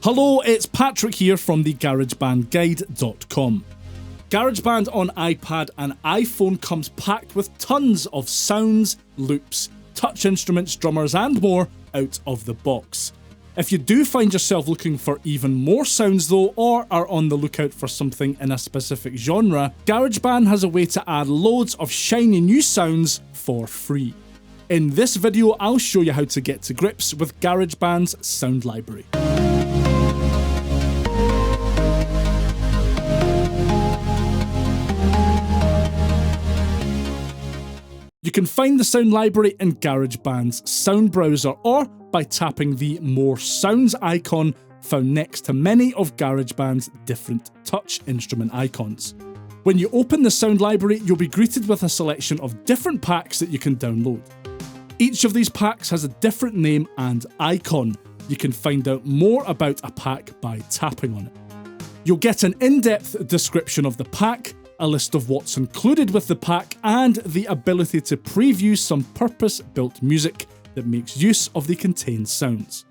Hello, it's Patrick here from the GarageBandGuide.com. GarageBand on iPad and iPhone comes packed with tons of sounds, loops, touch instruments, drummers and more out of the box. If you do find yourself looking for even more sounds though, or are on the lookout for something in a specific genre, GarageBand has a way to add loads of shiny new sounds for free. In this video, I'll show you how to get to grips with GarageBand's sound library. You can find the sound library in GarageBand's sound browser or by tapping the More Sounds icon found next to many of GarageBand's different touch instrument icons. When you open the sound library, you'll be greeted with a selection of different packs that you can download. Each of these packs has a different name and icon. You can find out more about a pack by tapping on it. You'll get an in-depth description of the pack, a list of what's included with the pack, and the ability to preview some purpose-built music that makes use of the contained sounds.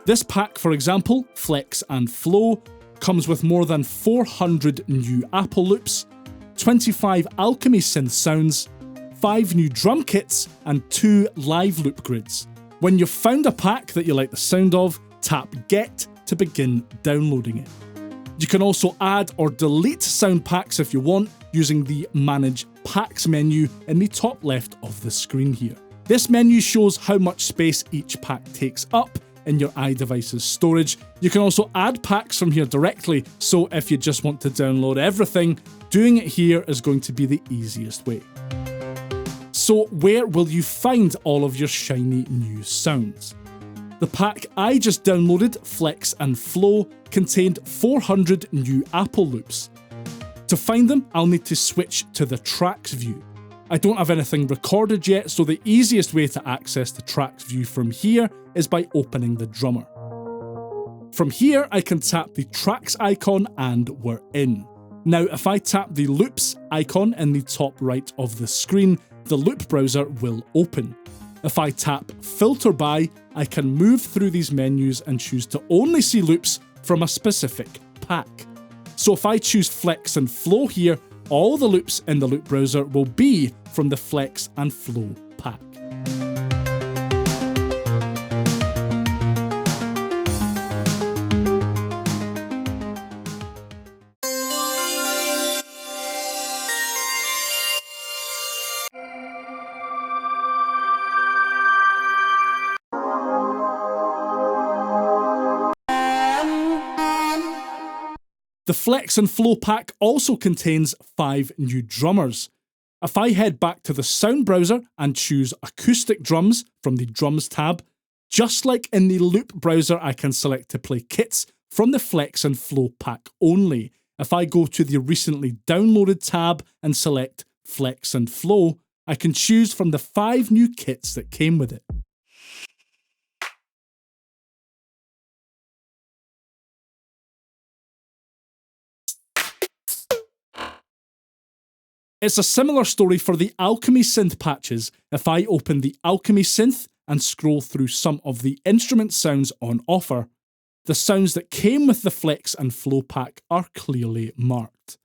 This pack, for example, Flex and Flow, comes with more than 400 new Apple loops, 25 Alchemy synth sounds, 5 new drum kits, and 2 live loop grids. When you've found a pack that you like the sound of, tap Get to begin downloading it. You can also add or delete sound packs if you want using the Manage Packs menu in the top left of the screen here. This menu shows how much space each pack takes up in your iDevice's storage. You can also add packs from here directly, so if you just want to download everything, doing it here is going to be the easiest way. So where will you find all of your shiny new sounds? The pack I just downloaded, Flex and Flow, contained 400 new Apple loops. To find them, I'll need to switch to the Tracks view. I don't have anything recorded yet, so the easiest way to access the Tracks view from here is by opening the drummer. From here, I can tap the Tracks icon and we're in. Now, if I tap the Loops icon in the top right of the screen, the loop browser will open. If I tap Filter By, I can move through these menus and choose to only see loops from a specific pack. So if I choose Flex and Flow here, all the loops in the loop browser will be from the Flex and Flow pack. The Flex and Flow pack also contains 5 new drummers. If I head back to the sound browser and choose Acoustic Drums from the Drums tab, just like in the loop browser, I can select to play kits from the Flex and Flow pack only. If I go to the recently downloaded tab and select Flex and Flow, I can choose from the 5 new kits that came with it. It's a similar story for the Alchemy synth patches. If I open the Alchemy synth and scroll through some of the instrument sounds on offer, the sounds that came with the Flex and Flow pack are clearly marked.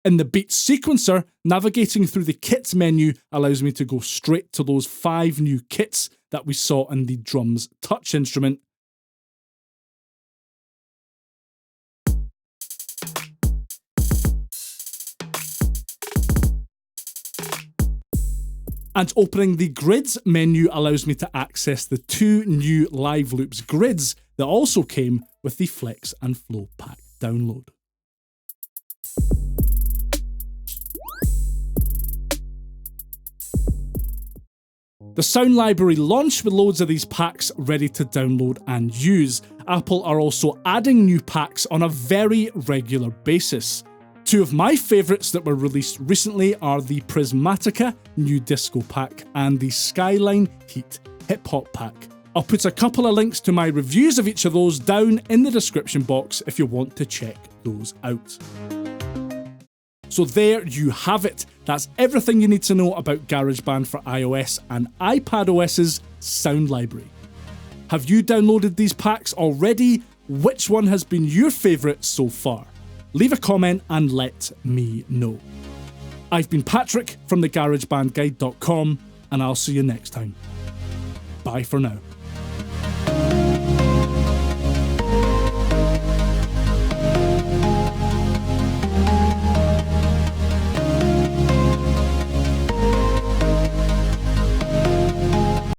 In the Beat sequencer, navigating through the Kits menu allows me to go straight to those 5 new kits that we saw in the drums touch instrument. And opening the Grids menu allows me to access the 2 new Live Loops grids that also came with the Flex and Flow pack download. The sound library launched with loads of these packs ready to download and use. Apple are also adding new packs on a very regular basis. Two of my favourites that were released recently are the Prismatica New Disco Pack and the Skyline Heat Hip Hop Pack. I'll put a couple of links to my reviews of each of those down in the description box if you want to check those out. So there you have it. That's everything you need to know about GarageBand for iOS and iPadOS's sound library. Have you downloaded these packs already? Which one has been your favourite so far? Leave a comment and let me know. I've been Patrick from thegaragebandguide.com, and I'll see you next time. Bye for now.